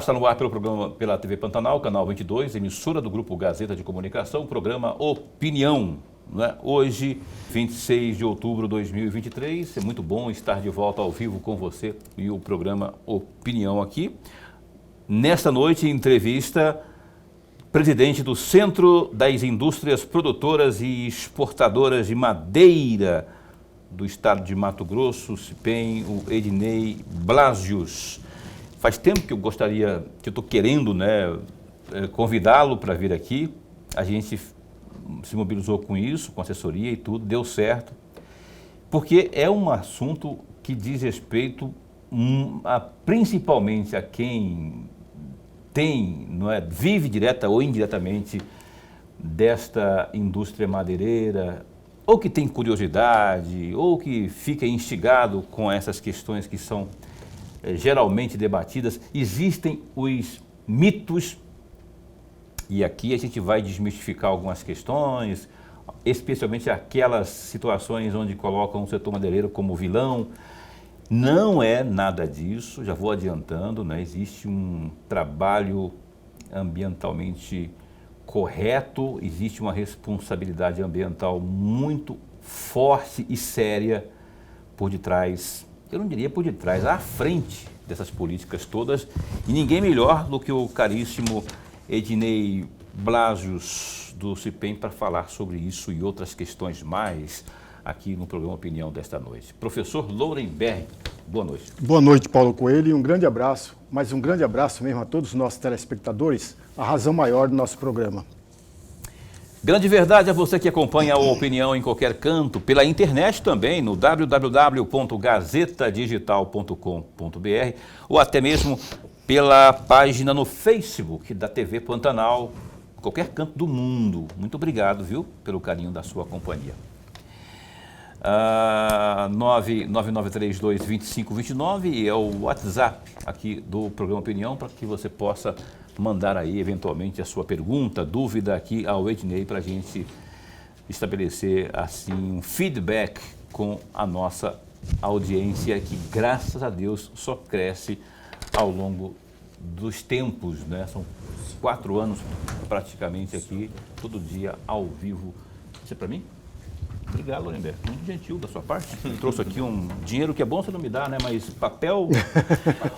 está no ar pelo programa, pela TV Pantanal, canal 22, emissora do Grupo Gazeta de Comunicação, programa Opinião. Né? Hoje, 26 de outubro de 2023, é muito bom estar de volta ao vivo com você e o programa Opinião aqui. Nesta noite, entrevista presidente do Centro das Indústrias Produtoras e Exportadoras de Madeira do Estado de Mato Grosso, CIPEM, o Ednei Blasius. Faz tempo que eu estou querendo, né, convidá-lo para vir aqui. A gente se mobilizou com isso, com assessoria e tudo, deu certo. Porque é um assunto que diz respeito principalmente a quem vive direta ou indiretamente desta indústria madeireira, ou que tem curiosidade, ou que fica instigado com essas questões que são geralmente debatidas. Existem os mitos, e aqui a gente vai desmistificar algumas questões, especialmente aquelas situações onde colocam o setor madeireiro como vilão. Não é nada disso, já vou adiantando, né? Existe um trabalho ambientalmente correto, existe uma responsabilidade ambiental muito forte e séria por detrás, eu não diria por detrás, à frente dessas políticas todas, e ninguém melhor do que o caríssimo Ednei Blasius do CIPEM para falar sobre isso e outras questões mais aqui no programa Opinião desta noite. Professor Lourenberg, boa noite. Boa noite, Paulo Coelho, e um grande abraço, mas um grande abraço mesmo a todos os nossos telespectadores, a razão maior do nosso programa. Grande verdade a você que acompanha a Opinião em qualquer canto, pela internet também, no www.gazetadigital.com.br ou até mesmo pela página no Facebook da TV Pantanal, qualquer canto do mundo. Muito obrigado, viu, pelo carinho da sua companhia. 999322529 é o WhatsApp aqui do programa Opinião para que você possa mandar aí eventualmente a sua pergunta, dúvida aqui ao Ednei para a gente estabelecer assim um feedback com a nossa audiência que graças a Deus só cresce ao longo dos tempos, né? São 4 anos praticamente aqui, todo dia ao vivo. Isso é para mim? Obrigado, Lourenberg. Muito gentil da sua parte. Trouxe aqui um dinheiro que é bom você não me dá, né? Mas papel...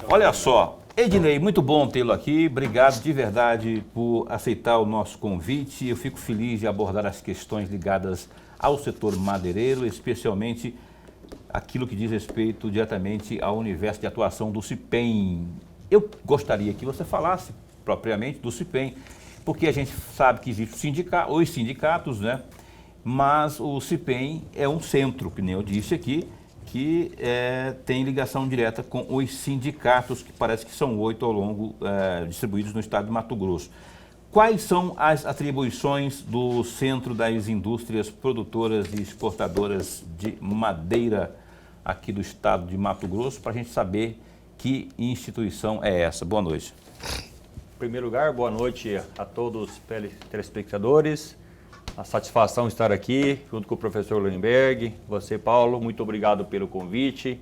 Olha só, Ednei, muito bom tê-lo aqui. Obrigado de verdade por aceitar o nosso convite. Eu fico feliz de abordar as questões ligadas ao setor madeireiro, especialmente aquilo que diz respeito diretamente ao universo de atuação do CIPEM. Eu gostaria que você falasse propriamente do CIPEM, porque a gente sabe que existem os sindicatos, né? Mas o CIPEM é um centro, que nem eu disse aqui, que tem ligação direta com os sindicatos, que parece que são 8 ao longo, distribuídos no estado de Mato Grosso. Quais são as atribuições do Centro das Indústrias Produtoras e Exportadoras de Madeira aqui do estado de Mato Grosso, para a gente saber que instituição é essa? Boa noite. Em primeiro lugar, boa noite a todos os telespectadores. A satisfação estar aqui, junto com o professor Lourenberg, você, Paulo, muito obrigado pelo convite.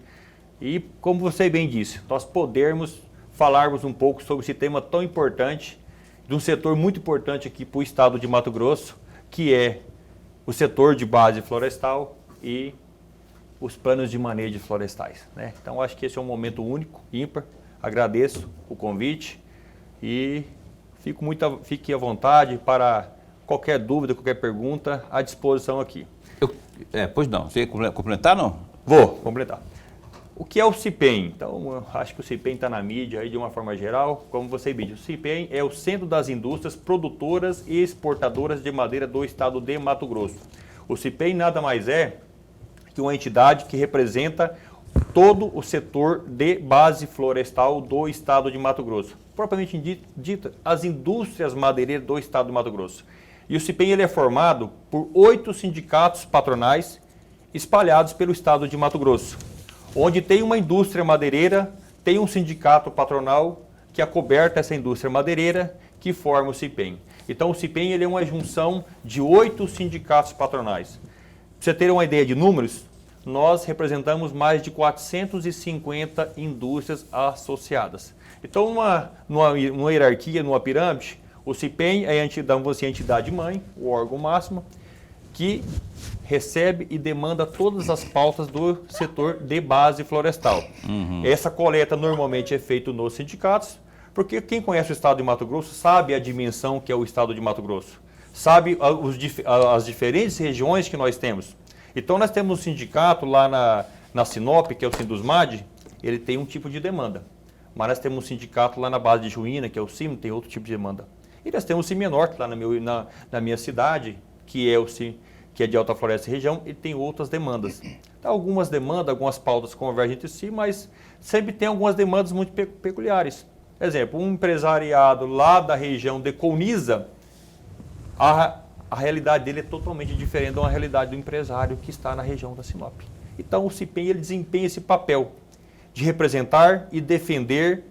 E, como você bem disse, nós podermos falarmos um pouco sobre esse tema tão importante, de um setor muito importante aqui para o estado de Mato Grosso, que é o setor de base florestal e os planos de manejo de florestais, né? Então, acho que esse é um momento único, ímpar. Agradeço o convite e fique à vontade para... Qualquer dúvida, qualquer pergunta, à disposição aqui. Pois não. Você ia complementar, não? Vou completar. O que é o CIPEM? Então, eu acho que o CIPEM está na mídia aí de uma forma geral. Como você disse, o CIPEM é o Centro das Indústrias Produtoras e Exportadoras de Madeira do Estado de Mato Grosso. O CIPEM nada mais é que uma entidade que representa todo o setor de base florestal do Estado de Mato Grosso. Propriamente dita, as indústrias madeireiras do Estado de Mato Grosso. E o CIPEM ele é formado por 8 sindicatos patronais espalhados pelo estado de Mato Grosso, onde tem uma indústria madeireira, tem um sindicato patronal que acoberta essa indústria madeireira que forma o CIPEM. Então o CIPEM ele é uma junção de 8 sindicatos patronais. Para você ter uma ideia de números, nós representamos mais de 450 indústrias associadas. Então, numa hierarquia, numa pirâmide, o CIPEM é a entidade mãe, o órgão máximo, que recebe e demanda todas as pautas do setor de base florestal. Essa coleta normalmente é feita nos sindicatos, porque quem conhece o estado de Mato Grosso sabe a dimensão que é o estado de Mato Grosso, sabe as diferentes regiões que nós temos. Então nós temos um sindicato lá na Sinop, que é o Sindusmad, ele tem um tipo de demanda. Mas nós temos um sindicato lá na base de Juína, que é o CIM, tem outro tipo de demanda. E nós temos o CIMENORTE lá na minha cidade, que é de Alta Floresta e região, e tem outras demandas. Então, algumas demandas, algumas pautas convergem entre si, mas sempre tem algumas demandas muito peculiares. Por exemplo, um empresariado lá da região de Colniza, a realidade dele é totalmente diferente da realidade do empresário que está na região da Sinop. Então, o CIPEM ele desempenha esse papel de representar e defender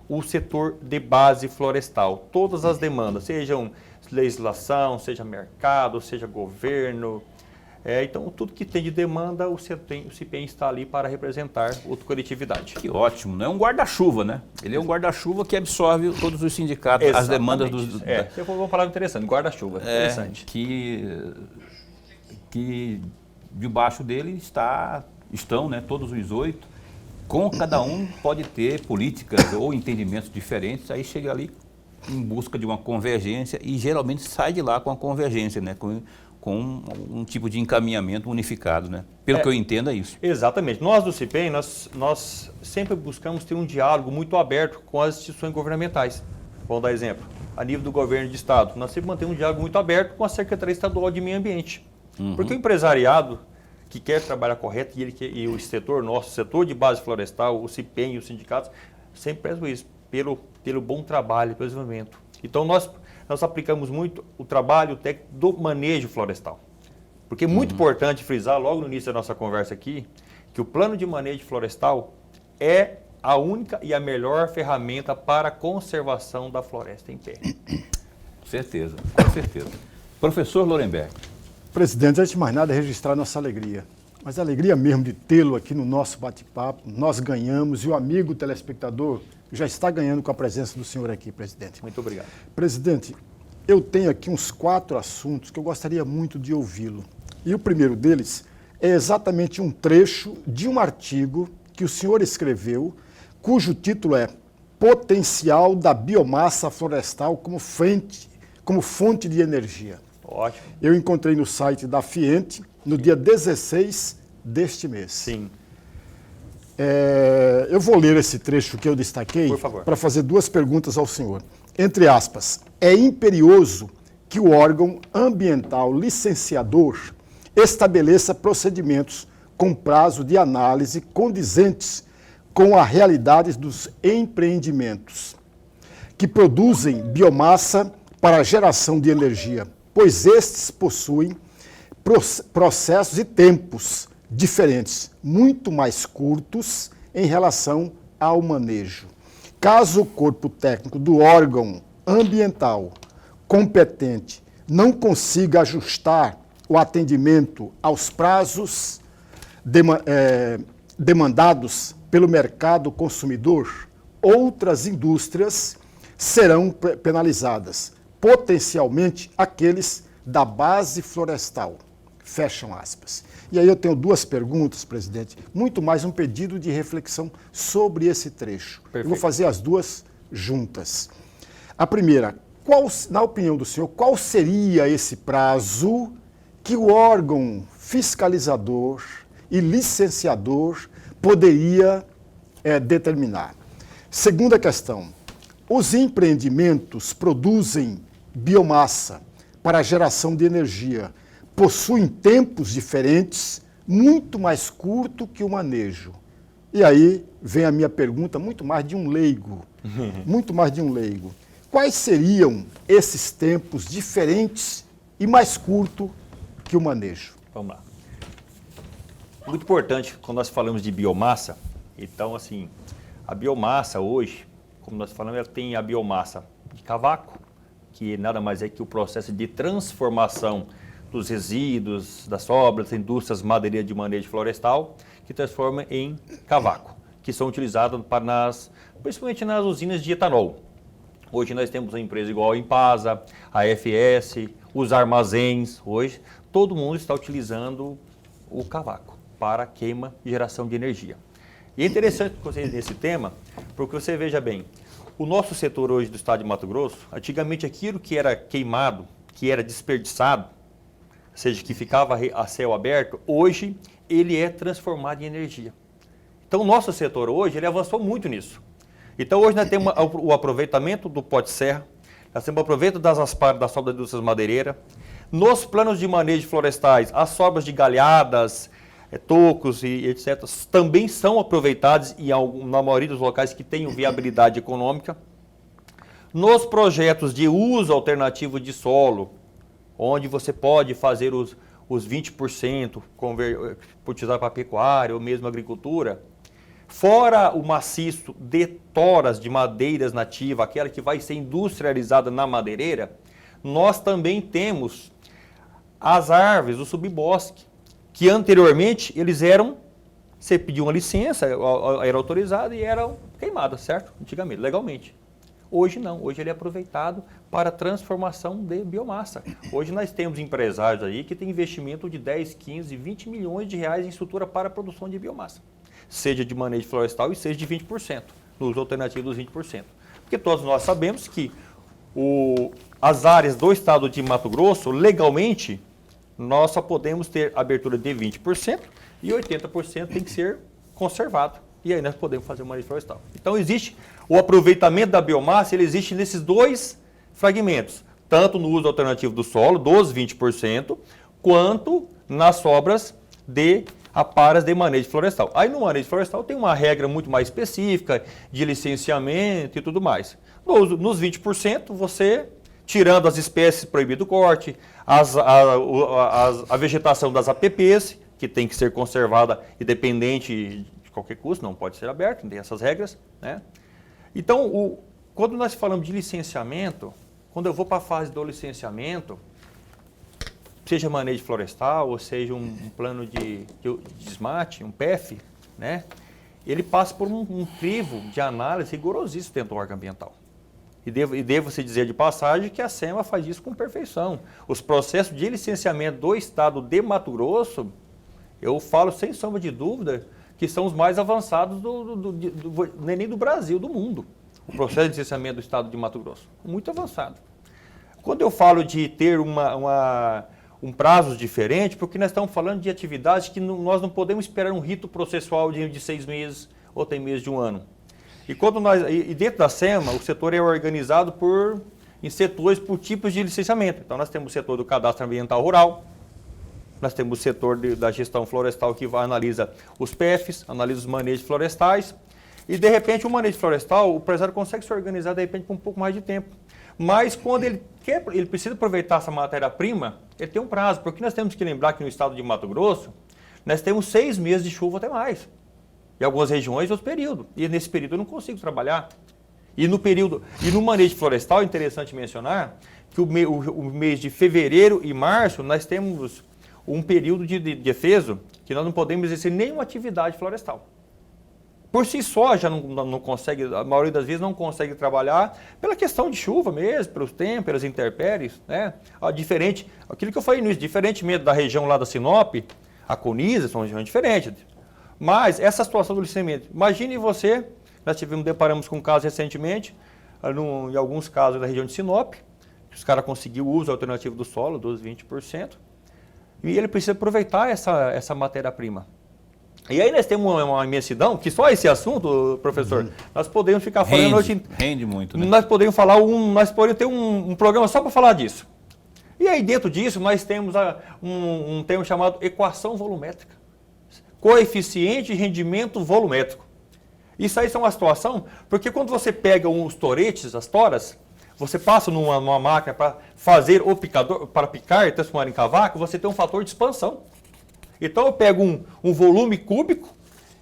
o setor de base florestal. Todas as demandas, sejam legislação, seja mercado, seja governo. Então, tudo que tem de demanda, o CIPEM está ali para representar a coletividade. Que ótimo, não é um guarda-chuva, né? Ele é um guarda-chuva que absorve todos os sindicatos, as demandas dos... Você falou uma palavra interessante, guarda-chuva, interessante. Que debaixo dele estão, né, todos os 8, com cada um pode ter políticas ou entendimentos diferentes, aí chega ali em busca de uma convergência e geralmente sai de lá com a convergência, né? Com um tipo de encaminhamento unificado, né? Pelo que eu entendo, é isso. Exatamente. Nós do CIPEM, nós sempre buscamos ter um diálogo muito aberto com as instituições governamentais. Vamos dar exemplo. A nível do governo de estado, nós sempre mantemos um diálogo muito aberto com a Secretaria Estadual de Meio Ambiente. Porque o empresariado que quer trabalhar correto e o setor, nosso setor de base florestal, o CIPEM e os sindicatos, sempre prezam isso, pelo bom trabalho, pelo desenvolvimento. Então, nós aplicamos muito o trabalho técnico do manejo florestal. Porque é muito importante frisar, logo no início da nossa conversa aqui, que o plano de manejo florestal é a única e a melhor ferramenta para a conservação da floresta em pé. Certeza, com certeza. Professor Lorenberg. Presidente, antes de mais nada, registrar nossa alegria. Mas a alegria mesmo de tê-lo aqui no nosso bate-papo, nós ganhamos e o amigo telespectador já está ganhando com a presença do senhor aqui, presidente. Muito obrigado. Presidente, eu tenho aqui uns 4 assuntos que eu gostaria muito de ouvi-lo. E o primeiro deles é exatamente um trecho de um artigo que o senhor escreveu, cujo título é Potencial da biomassa florestal como fonte de energia. Ótimo. Eu encontrei no site da Fiente no dia 16 deste mês. Sim. Eu vou ler esse trecho que eu destaquei para fazer 2 perguntas ao senhor. Entre aspas, é imperioso que o órgão ambiental licenciador estabeleça procedimentos com prazo de análise condizentes com a realidade dos empreendimentos que produzem biomassa para a geração de energia, pois estes possuem processos e tempos diferentes, muito mais curtos em relação ao manejo. Caso o corpo técnico do órgão ambiental competente não consiga ajustar o atendimento aos prazos demandados pelo mercado consumidor, outras indústrias serão penalizadas, potencialmente aqueles da base florestal. Fecham aspas. E aí eu tenho 2 perguntas, presidente, muito mais um pedido de reflexão sobre esse trecho. Perfeito. Eu vou fazer as 2 juntas. A primeira, na opinião do senhor, qual seria esse prazo que o órgão fiscalizador e licenciador poderia determinar? Segunda questão, os empreendimentos produzem biomassa para a geração de energia, possuem tempos diferentes, muito mais curto que o manejo. E aí vem a minha pergunta, muito mais de um leigo. Quais seriam esses tempos diferentes e mais curto que o manejo? Vamos lá. Muito importante quando nós falamos de biomassa. Então, assim, a biomassa hoje, como nós falamos, ela tem a biomassa de cavaco, que nada mais é que o processo de transformação dos resíduos, das sobras, das indústrias madeireiras de manejo florestal, que transforma em cavaco, que são utilizados principalmente nas usinas de etanol. Hoje nós temos uma empresa igual a Impasa, a FS, os armazéns. Hoje todo mundo está utilizando o cavaco para queima e geração de energia. E é interessante você nesse tema, porque você veja bem, o nosso setor hoje do estado de Mato Grosso, antigamente aquilo que era queimado, que era desperdiçado, ou seja, que ficava a céu aberto, hoje ele é transformado em energia. Então o nosso setor hoje, ele avançou muito nisso. Então hoje nós temos o aproveitamento do pó de serra, nós temos o aproveitamento das asparas, da sobra das indústrias madeireiras. Nos planos de manejo florestais, as sobras de galhadas, tocos e etc. também são aproveitados na maioria dos locais que tenham viabilidade econômica. Nos projetos de uso alternativo de solo, onde você pode fazer os 20%, utilizar para pecuária ou mesmo agricultura, fora o maciço de toras de madeiras nativas, aquela que vai ser industrializada na madeireira, nós também temos as árvores, o subbosque, que anteriormente eles você pediu uma licença, era autorizado e eram queimadas, certo? Antigamente, legalmente. Hoje não, hoje ele é aproveitado para transformação de biomassa. Hoje nós temos empresários aí que têm investimento de 10, 15, 20 milhões de reais em estrutura para a produção de biomassa. Seja de manejo florestal e seja de 20%, no uso alternativo dos 20%. Porque todos nós sabemos que as áreas do estado de Mato Grosso, legalmente, nós só podemos ter abertura de 20% e 80% tem que ser conservado. E aí nós podemos fazer o manejo florestal. Então existe o aproveitamento da biomassa, ele existe nesses dois fragmentos, tanto no uso alternativo do solo, dos 20%, quanto nas sobras de aparas de manejo florestal. Aí no manejo florestal tem uma regra muito mais específica de licenciamento e tudo mais. Nos 20%, você, tirando as espécies proibidas do corte, a vegetação das APPs, que tem que ser conservada independente de qualquer custo, não pode ser aberto, tem essas regras, né? Então, quando nós falamos de licenciamento, quando eu vou para a fase do licenciamento, seja manejo florestal, ou seja um plano de desmate, um PEF, né? Ele passa por um crivo de análise rigorosíssimo dentro do órgão ambiental. E devo-se dizer de passagem que a SEMA faz isso com perfeição. Os processos de licenciamento do estado de Mato Grosso, eu falo sem sombra de dúvida, que são os mais avançados nem do Brasil, do mundo. O processo de licenciamento do estado de Mato Grosso. Muito avançado. Quando eu falo de ter um prazo diferente, porque nós estamos falando de atividades que nós não podemos esperar um rito processual de 6 meses ou tem meses de um ano. E dentro da SEMA, o setor é organizado em setores por tipos de licenciamento. Então nós temos o setor do cadastro ambiental rural, nós temos o setor da gestão florestal que analisa os PEFs, analisa os manejos florestais, e de repente o manejo florestal, o empresário consegue se organizar de repente por um pouco mais de tempo. Mas quando ele precisa aproveitar essa matéria-prima, ele tem um prazo, porque nós temos que lembrar que no estado de Mato Grosso, nós temos 6 meses de chuva até mais. Em algumas regiões, outro período. E nesse período eu não consigo trabalhar. E no manejo florestal, é interessante mencionar que o mês de fevereiro e março, nós temos um período de defeso que nós não podemos exercer nenhuma atividade florestal. Por si só, já não consegue, a maioria das vezes não consegue trabalhar pela questão de chuva mesmo, pelos tempos, pelas intempéries, né? Aquilo que eu falei no início, diferentemente da região lá da Sinop, a Coniza, são regiões diferentes. Mas essa situação do licenciamento, imagine você, nós deparamos com um caso recentemente, em alguns casos da região de Sinop, que os caras conseguiram o uso alternativo do solo, dos 20%, e ele precisa aproveitar essa matéria-prima. E aí nós temos uma imensidão, que só esse assunto, professor, nós podemos ficar falando hoje. Rende muito, né? Nós podemos ter um programa só para falar disso. E aí dentro disso nós temos um termo chamado equação volumétrica. Coeficiente de rendimento volumétrico. Isso aí é uma situação, porque quando você pega os toretes, as toras, você passa numa máquina para fazer o picador, para picar e transformar em cavaco, você tem um fator de expansão. Então eu pego um volume cúbico,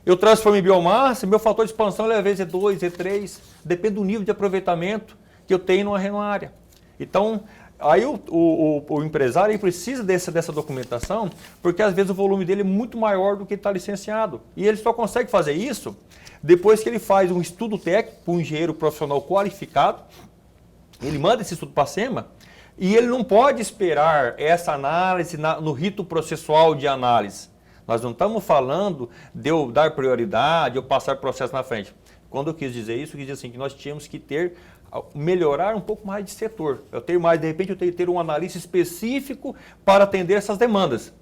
eu transformo em biomassa, meu fator de expansão é vezes E2, E3, depende do nível de aproveitamento que eu tenho numa área. Então, Aí o empresário ele precisa dessa documentação, porque às vezes o volume dele é muito maior do que está licenciado. E ele só consegue fazer isso depois que ele faz um estudo técnico com um engenheiro profissional qualificado. Ele manda esse estudo para a SEMA e ele não pode esperar essa análise no rito processual de análise. Nós não estamos falando de eu dar prioridade, eu passar o processo na frente. Quando eu quis dizer isso, eu quis dizer assim, que nós tínhamos que melhorar um pouco mais de setor. De repente eu tenho que ter um analista específico para atender essas demandas.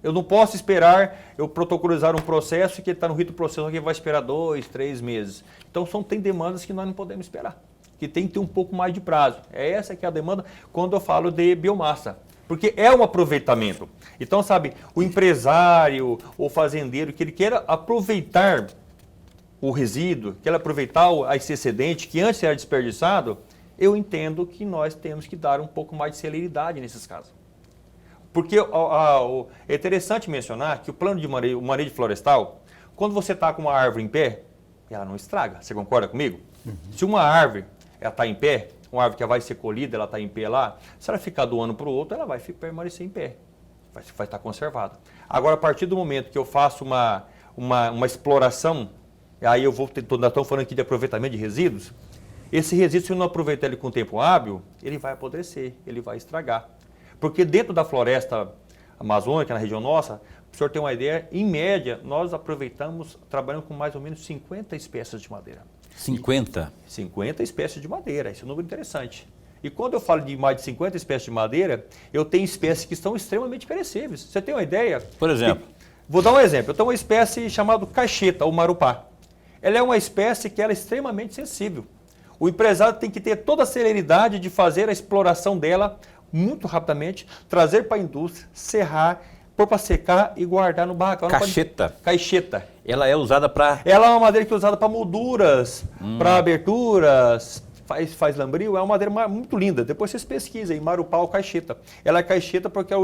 Eu não posso esperar eu protocolizar um processo que está no rito processual que vai esperar 2, 3 meses. Então tem demandas que nós não podemos esperar, que tem que ter um pouco mais de prazo. Essa que é a demanda quando eu falo de biomassa. Porque é um aproveitamento. Então, sabe, o empresário ou fazendeiro que ele queira aproveitar o resíduo, queira aproveitar esse excedente que antes era desperdiçado, eu entendo que nós temos que dar um pouco mais de celeridade nesses casos. Porque é interessante mencionar que o plano de manejo florestal, quando você está com uma árvore em pé, ela não estraga. Você concorda comigo? Uhum. Se uma árvore está em pé, uma árvore que vai ser colhida, ela está em pé lá, se ela ficar do ano para o outro, ela vai permanecer em pé, vai estar conservada. Agora, a partir do momento que eu faço uma exploração, aí nós estamos falando aqui de aproveitamento de resíduos, esse resíduo, se eu não aproveitar ele com tempo hábil, ele vai apodrecer, ele vai estragar. Porque dentro da floresta amazônica, na região nossa, para o senhor ter uma ideia, em média, nós trabalhamos com mais ou menos 50 espécies de madeira. 50? 50 espécies de madeira, esse é um número interessante. E quando eu falo de mais de 50 espécies de madeira, eu tenho espécies que estão extremamente perecíveis. Você tem uma ideia? Por exemplo? Vou dar um exemplo. Eu tenho uma espécie chamada caixeta, ou marupá. Ela é uma espécie que ela é extremamente sensível. O empresário tem que ter toda a celeridade de fazer a exploração dela muito rapidamente, trazer para a indústria, serrar, pôr para secar e guardar no barracão. Caixeta? Caixeta. Ela é usada para... Ela é uma madeira que é usada para molduras, para aberturas, faz lambril. É uma madeira muito linda. Depois vocês pesquisem, marupá ou caixeta. Ela é caixeta porque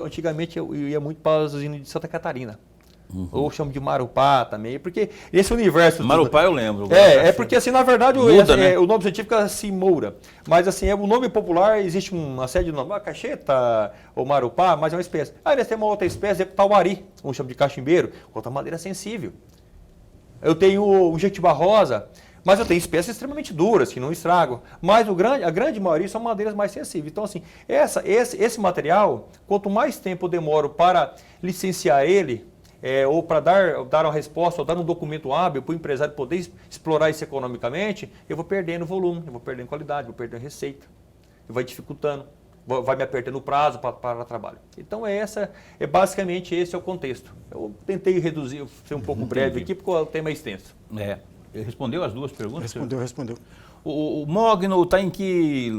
antigamente eu ia muito para as usinas de Santa Catarina. Uhum. Ou chamo de marupá também, porque esse universo... Marupá eu lembro. É porque assim, na verdade, né? O nome científico é assim, moura. Mas assim, o nome popular, existe uma série de nomes. Caixeta ou marupá, mas é uma espécie. Aí nós temos uma outra espécie, tauari, um chamo de cachimbeiro, outra madeira sensível. Eu tenho o jetibá rosa, mas eu tenho espécies extremamente duras, que não estragam. Mas a grande maioria são madeiras mais sensíveis. Então assim, esse material, quanto mais tempo eu demoro para licenciar ele, ou para dar uma resposta, ou dar um documento hábil para o empresário poder explorar isso economicamente, eu vou perdendo volume, eu vou perdendo qualidade, vou perdendo receita, vai dificultando, vai me apertando o prazo para trabalho. Então basicamente esse é o contexto. Eu tentei reduzir, ser um pouco breve aqui, porque o tema é extenso. Respondeu as duas perguntas? Respondeu. O mogno está em que...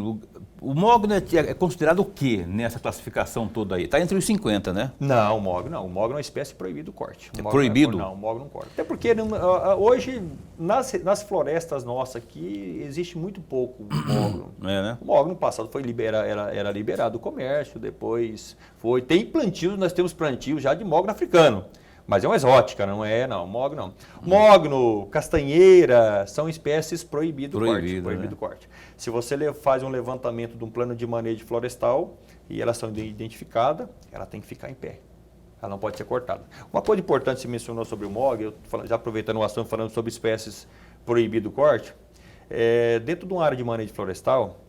O mogno é considerado o quê nessa classificação toda aí? Está entre os 50, né? Não, o mogno não. O mogno é uma espécie proibida do corte. É proibido? Não, o mogno não corta. Até porque hoje, nas florestas nossas aqui, existe muito pouco mogno. Né? O mogno no passado era liberado o comércio, depois foi... Tem plantios, nós temos plantios já de mogno africano. Mas é uma exótica, não. Mogno não. Mogno, castanheira, são espécies proibido do corte. Se você faz um levantamento de um plano de manejo florestal e elas são identificadas, ela tem que ficar em pé. Ela não pode ser cortada. Uma coisa importante que você mencionou sobre o mogno, já aproveitando o assunto falando sobre espécies proibido do corte, dentro de uma área de manejo florestal,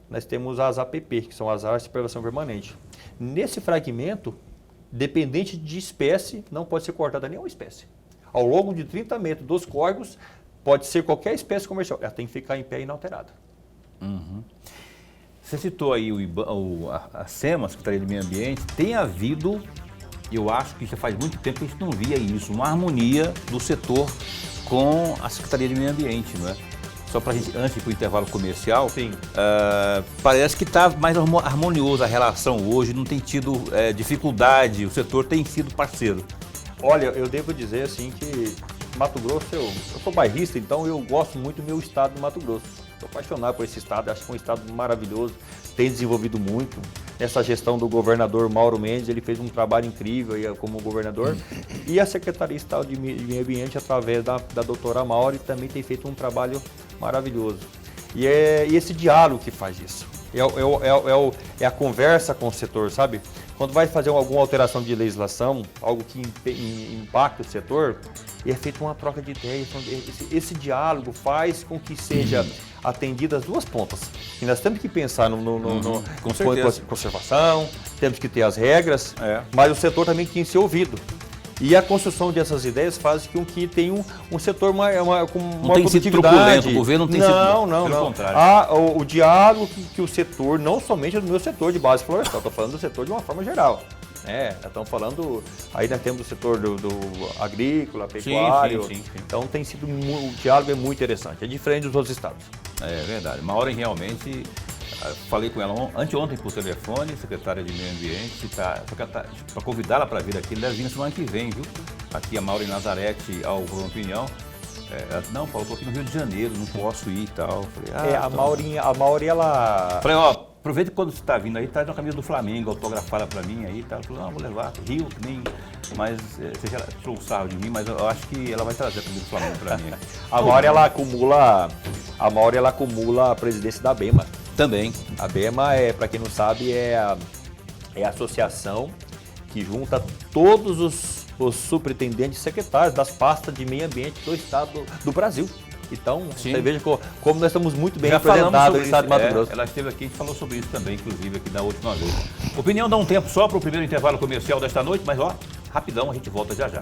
nós temos as APP, que são as áreas de preservação permanente. Nesse fragmento, dependente de espécie, não pode ser cortada nenhuma espécie. Ao longo de 30 metros dos córregos, pode ser qualquer espécie comercial. Ela tem que ficar em pé inalterada. Uhum. Você citou aí a SEMA, Secretaria de Meio Ambiente. Tem havido, eu acho que já faz muito tempo que a gente não via isso, uma harmonia do setor com a Secretaria de Meio Ambiente, não é? Só para a gente, antes de ir para o intervalo comercial, parece que está mais harmoniosa a relação hoje, não tem tido dificuldade, o setor tem sido parceiro. Olha, eu devo dizer assim que Mato Grosso, eu sou bairrista, então eu gosto muito do meu estado do Mato Grosso. Estou apaixonado por esse estado, acho que é um estado maravilhoso, tem desenvolvido muito. Nessa gestão do governador Mauro Mendes, ele fez um trabalho incrível como governador. E a Secretaria Estadual de Meio Ambiente, através da doutora Mauri, também tem feito um trabalho maravilhoso. E é esse diálogo que faz isso. É a conversa com o setor, sabe? Quando vai fazer alguma alteração de legislação, algo que impacta o setor, é feita uma troca de ideias. Esse diálogo faz com que seja atendida as duas pontas. E nós temos que pensar com conservação, temos que ter as regras, mas o setor também tem que ser ouvido. E a construção dessas ideias faz com que tenha um setor com uma tem sido truculento, o governo não tem sido... Pelo contrário. O diálogo que o setor, não somente do meu setor de base florestal, estou falando do setor de uma forma geral. Estamos falando, aí nós temos o setor do agrícola, pecuário, sim. Então tem sido, o diálogo é muito interessante, é diferente dos outros estados. É verdade, Maureen realmente, falei com ela anteontem por telefone, secretária de Meio Ambiente, para convidá-la para vir aqui, deve vir na semana que vem, viu? Aqui a Maureen Nazarete ao Programa Opinião. Não, Paulo, estou aqui no Rio de Janeiro, não posso ir e tal. Falei, a Maureen, ela... Falei, aproveita que quando você está vindo aí, traz uma camisa do Flamengo, autografada para mim aí e tal. Ela falou, não, vou levar, Rio, mas você já tirou um sarro de mim, mas eu acho que ela vai trazer a camisa do Flamengo para mim. A Maureen, ela acumula a presidência da BEMA. Também. A BEMA, para quem não sabe, é a associação que junta todos os superintendentes secretários das pastas de meio ambiente do estado do Brasil. Então, você veja como nós estamos muito bem representados no estado de Mato Grosso. Ela esteve aqui e falou sobre isso também, inclusive, aqui da última vez. Opinião dá um tempo só para o primeiro intervalo comercial desta noite, mas rapidão, a gente volta já já.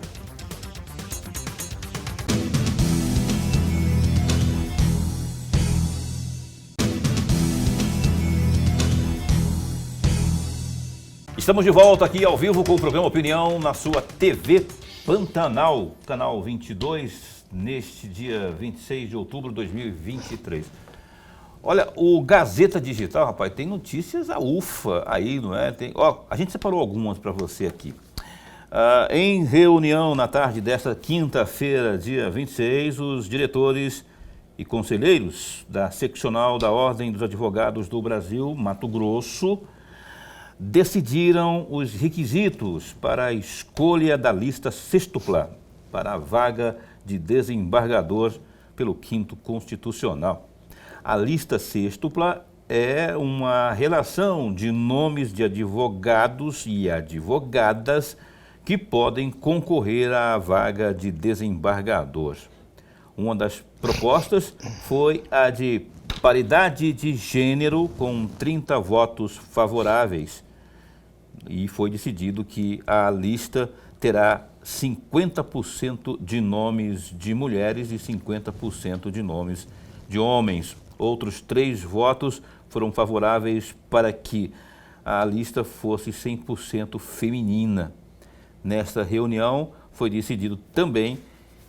Estamos de volta aqui ao vivo com o programa Opinião na sua TV Pantanal, canal 22, neste dia 26 de outubro de 2023. Olha, o Gazeta Digital, rapaz, tem notícias a ufa aí, não é? A gente separou algumas para você aqui. Em reunião na tarde desta quinta-feira, dia 26, os diretores e conselheiros da seccional da Ordem dos Advogados do Brasil, Mato Grosso, decidiram os requisitos para a escolha da lista sextupla para a vaga de desembargador pelo 5º Constitucional. A lista sextupla é uma relação de nomes de advogados e advogadas que podem concorrer à vaga de desembargador. Uma das propostas foi a de paridade de gênero com 30 votos favoráveis. E foi decidido que a lista terá 50% de nomes de mulheres e 50% de nomes de homens. Outros 3 votos foram favoráveis para que a lista fosse 100% feminina. Nesta reunião foi decidido também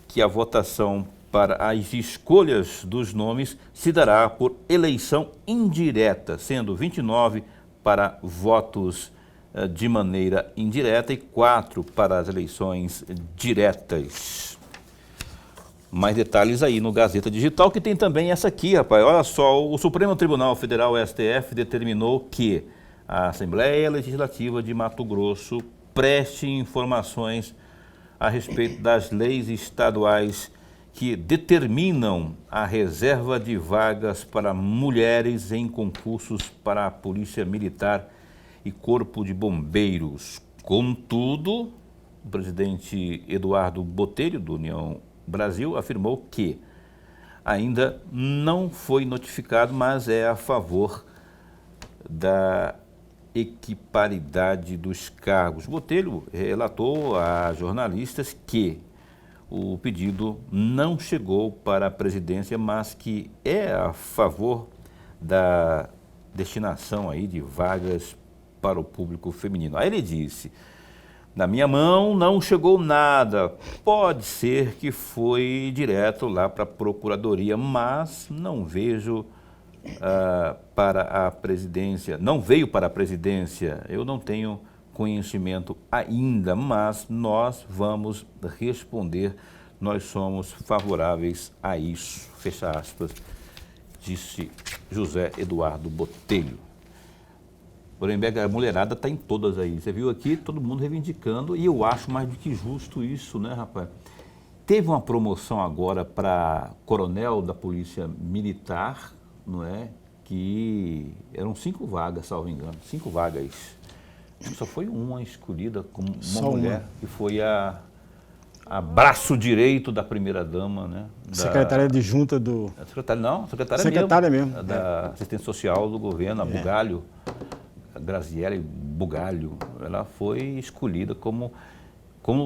que a votação para as escolhas dos nomes se dará por eleição indireta, sendo 29 para votos de maneira indireta e 4 para as eleições diretas. Mais detalhes aí no Gazeta Digital, que tem também essa aqui, rapaz. Olha só, o Supremo Tribunal Federal, STF, determinou que a Assembleia Legislativa de Mato Grosso preste informações a respeito das leis estaduais que determinam a reserva de vagas para mulheres em concursos para a Polícia Militar e Corpo de Bombeiros. Contudo, o presidente Eduardo Botelho, do União Brasil, afirmou que ainda não foi notificado, mas é a favor da equiparidade dos cargos. Botelho relatou a jornalistas que o pedido não chegou para a presidência, mas que é a favor da destinação aí de vagas para o público feminino. Aí ele disse: na minha mão não chegou nada, pode ser que foi direto lá para a Procuradoria, mas não vejo para a presidência, não veio para a presidência, eu não tenho conhecimento ainda, mas nós vamos responder, nós somos favoráveis a isso, fecha aspas, disse José Eduardo Botelho. Porém, a mulherada está em todas aí. Você viu aqui, todo mundo reivindicando, e eu acho mais do que justo isso, né, rapaz? Teve uma promoção agora para coronel da Polícia Militar, não é? que eram 5 vagas, salvo engano, 5 vagas. Só foi uma escolhida como uma mulher, que foi a braço direito da primeira-dama, né? Secretária adjunta do... Secretária mesmo. Da assistência social do governo, a Bugalho, a Graziele Bugalho. Ela foi escolhida como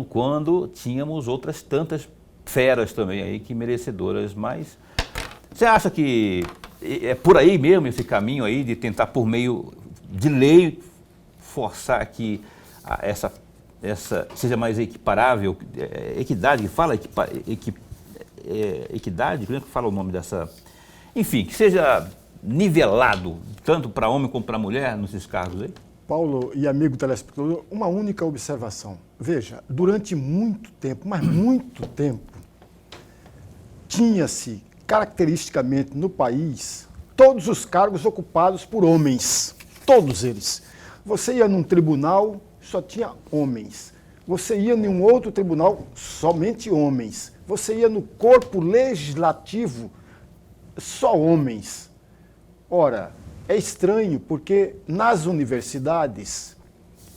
quando tínhamos outras tantas feras também aí que merecedoras, mas você acha que é por aí mesmo esse caminho aí de tentar por meio de lei forçar que essa seja mais equiparável, equidade, que fala equidade, como é que fala o nome dessa, enfim, que seja nivelado tanto para homem como para mulher nesses cargos aí? Paulo e amigo telespectador, uma única observação. Veja, durante muito tempo, mas muito tempo, tinha-se caracteristicamente no país todos os cargos ocupados por homens, todos eles. Você ia num tribunal, só tinha homens. Você ia em um outro tribunal, somente homens. Você ia no corpo legislativo, só homens. Ora, é estranho porque nas universidades,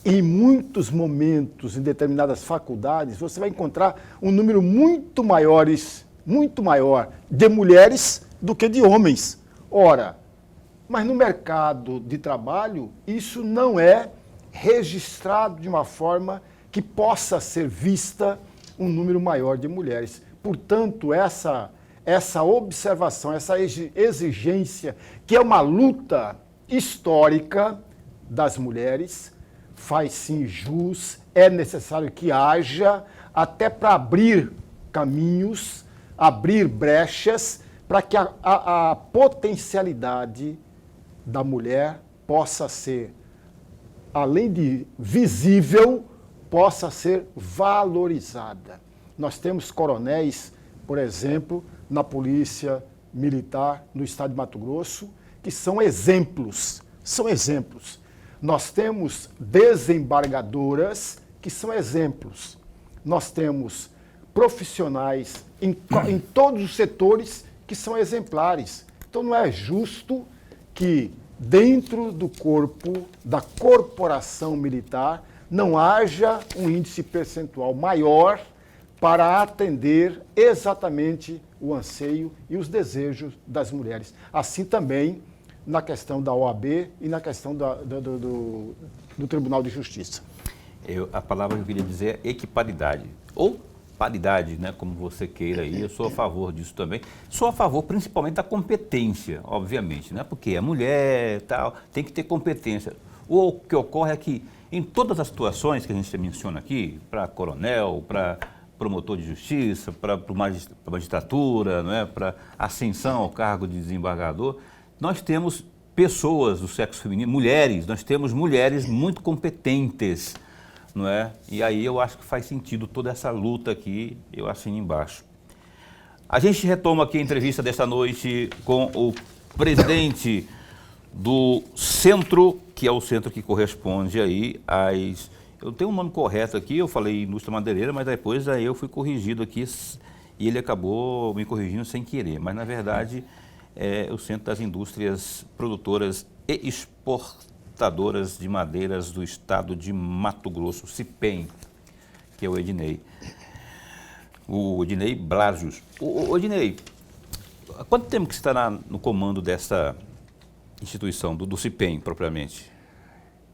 em muitos momentos, em determinadas faculdades, você vai encontrar um número muito maior de mulheres do que de homens. Ora, mas no mercado de trabalho, isso não é registrado de uma forma que possa ser vista um número maior de mulheres. Portanto, essa observação, essa exigência, que é uma luta histórica das mulheres, faz sim jus, é necessário que haja, até para abrir caminhos, abrir brechas, para que a potencialidade da mulher possa ser, além de visível, possa ser valorizada. Nós temos coronéis, por exemplo, na Polícia Militar no estado de Mato Grosso, que são exemplos. Nós temos desembargadoras que são exemplos. Nós temos profissionais em todos os setores que são exemplares. Então não é justo que dentro do corpo da corporação militar não haja um índice percentual maior para atender exatamente o anseio e os desejos das mulheres. Assim também na questão da OAB e na questão do Tribunal de Justiça. A palavra que eu queria dizer é equiparidade, ou paridade, né, como você queira aí. Eu sou a favor disso também. Sou a favor principalmente da competência, obviamente, né, porque é mulher, tal, tem que ter competência. O que ocorre é que em todas as situações que a gente menciona aqui, para coronel, para promotor de justiça, para magistratura, não é, para ascensão ao cargo de desembargador, nós temos pessoas do sexo feminino, mulheres, nós temos mulheres muito competentes, não é? E aí eu acho que faz sentido toda essa luta aqui, eu assino embaixo. A gente retoma aqui a entrevista desta noite com o presidente do centro, que é o centro que corresponde aí às... Eu tenho um nome correto aqui, eu falei indústria madeireira, mas depois aí eu fui corrigido aqui e ele acabou me corrigindo sem querer. Mas, na verdade, é o Centro das Indústrias Produtoras e Exportadoras de Madeiras do Estado de Mato Grosso, CIPEM, que é o Ednei. O Ednei Blasius. O Ednei, há quanto tempo que você está no comando dessa instituição, do CIPEM, propriamente?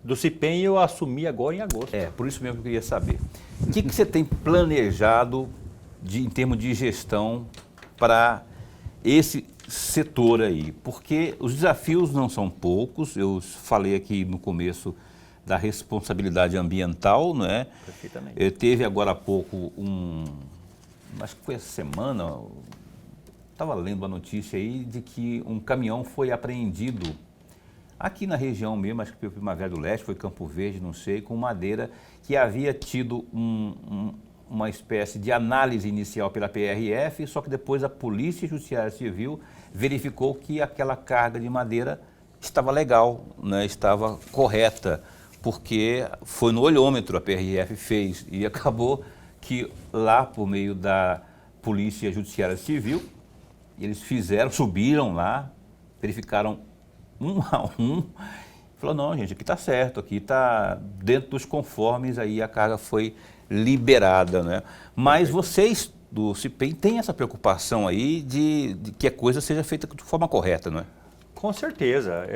Do CIPEM eu assumi agora em agosto. Por isso mesmo que eu queria saber. O que você tem planejado em termos de gestão para esse setor aí? Porque os desafios não são poucos. Eu falei aqui no começo da responsabilidade ambiental, não é? Perfeitamente. Teve agora há pouco acho que foi essa semana, estava lendo uma notícia aí de que um caminhão foi apreendido aqui na região mesmo, acho que foi Primavera do Leste, foi Campo Verde, não sei, com madeira que havia tido uma espécie de análise inicial pela PRF, só que depois a Polícia Judiciária Civil verificou que aquela carga de madeira estava legal, né, estava correta, porque foi no olhômetro, a PRF fez, e acabou que lá, por meio da Polícia Judiciária Civil, eles subiram lá, verificaram um a um, falou, não, gente, aqui está certo, aqui está dentro dos conformes, aí a carga foi liberada, né? Mas vocês do CIPEM têm essa preocupação aí de que a coisa seja feita de forma correta, não é? Com certeza,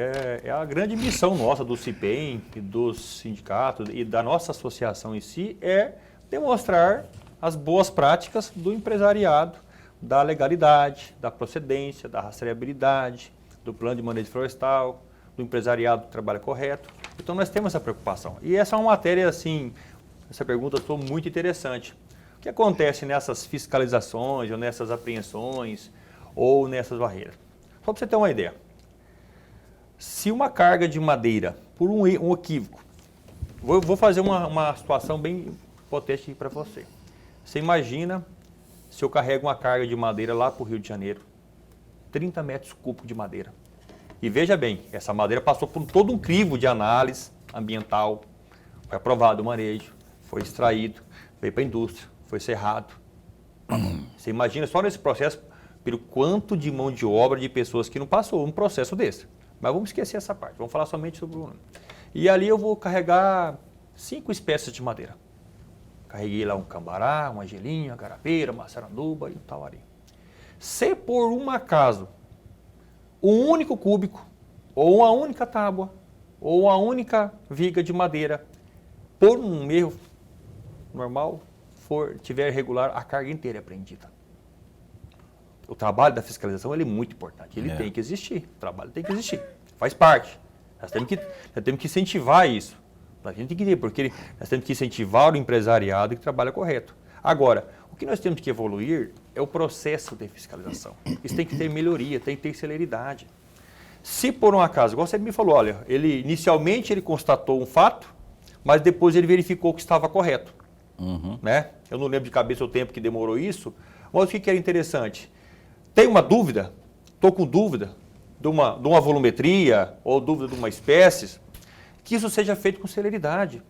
é a grande missão nossa do CIPEM, dos sindicatos e da nossa associação em si, é demonstrar as boas práticas do empresariado, da legalidade, da procedência, da rastreabilidade, do plano de manejo florestal, do empresariado do trabalho correto. Então nós temos essa preocupação. E essa é uma matéria, assim, essa pergunta foi muito interessante. O que acontece nessas fiscalizações, ou nessas apreensões, ou nessas barreiras? Só para você ter uma ideia. Se uma carga de madeira, por um equívoco, vou fazer uma situação bem potente para você. Você imagina se eu carrego uma carga de madeira lá para o Rio de Janeiro, 30 metros cúbicos de madeira. E veja bem, essa madeira passou por todo um crivo de análise ambiental, foi aprovado o manejo, foi extraído, veio para a indústria, foi serrado. Você imagina só nesse processo, pelo quanto de mão de obra de pessoas que não passou um processo desse. Mas vamos esquecer essa parte, vamos falar somente sobre o... E ali eu vou carregar 5 espécies de madeira. Carreguei lá um cambará, uma gelinha, garapeira, maçaranduba e tal ali. Se por um acaso, um único cúbico, ou uma única tábua, ou uma única viga de madeira, por um erro normal, tiver irregular, a carga inteira é apreendida. O trabalho da fiscalização ele é muito importante, ele tem que existir, o trabalho tem que existir, faz parte. Nós temos que incentivar isso, a gente tem que ter, porque nós temos que incentivar o empresariado que trabalha correto. Agora, o que nós temos que evoluir é o processo de fiscalização. Isso tem que ter melhoria, tem que ter celeridade. Se por um acaso, igual você me falou, olha, inicialmente ele constatou um fato, mas depois ele verificou que estava correto. Né? Eu não lembro de cabeça o tempo que demorou isso, mas o que era interessante? Tem uma dúvida, estou com dúvida de uma volumetria ou dúvida de uma espécie, que isso seja feito com celeridade.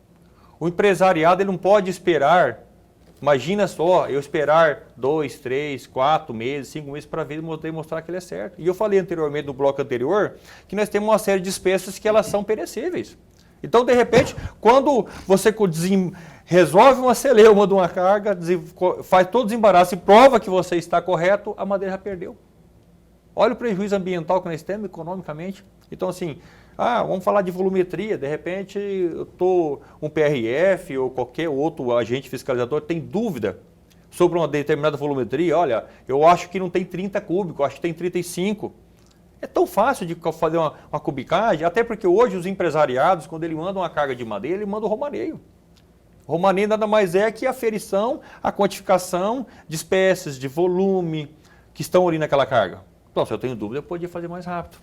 O empresariado ele não pode esperar, imagina só, eu esperar 2, 3, 4 meses, 5 meses para demonstrar que ele é certo. E eu falei anteriormente no bloco anterior que nós temos uma série de espécies que elas são perecíveis. Então, de repente, quando você resolve uma celeuma de uma carga, faz todo o desembaraço e prova que você está correto, a madeira já perdeu. Olha o prejuízo ambiental que nós temos economicamente. Então, assim, vamos falar de volumetria, de repente um PRF ou qualquer outro agente fiscalizador tem dúvida sobre uma determinada volumetria. Olha, eu acho que não tem 30 cúbicos, eu acho que tem 35. É tão fácil de fazer uma cubicagem, até porque hoje os empresariados, quando ele manda uma carga de madeira, ele manda o romaneio. O romaneio nada mais é que a aferição, a quantificação de espécies, de volume que estão ali naquela carga. Então, se eu tenho dúvida, eu podia fazer mais rápido.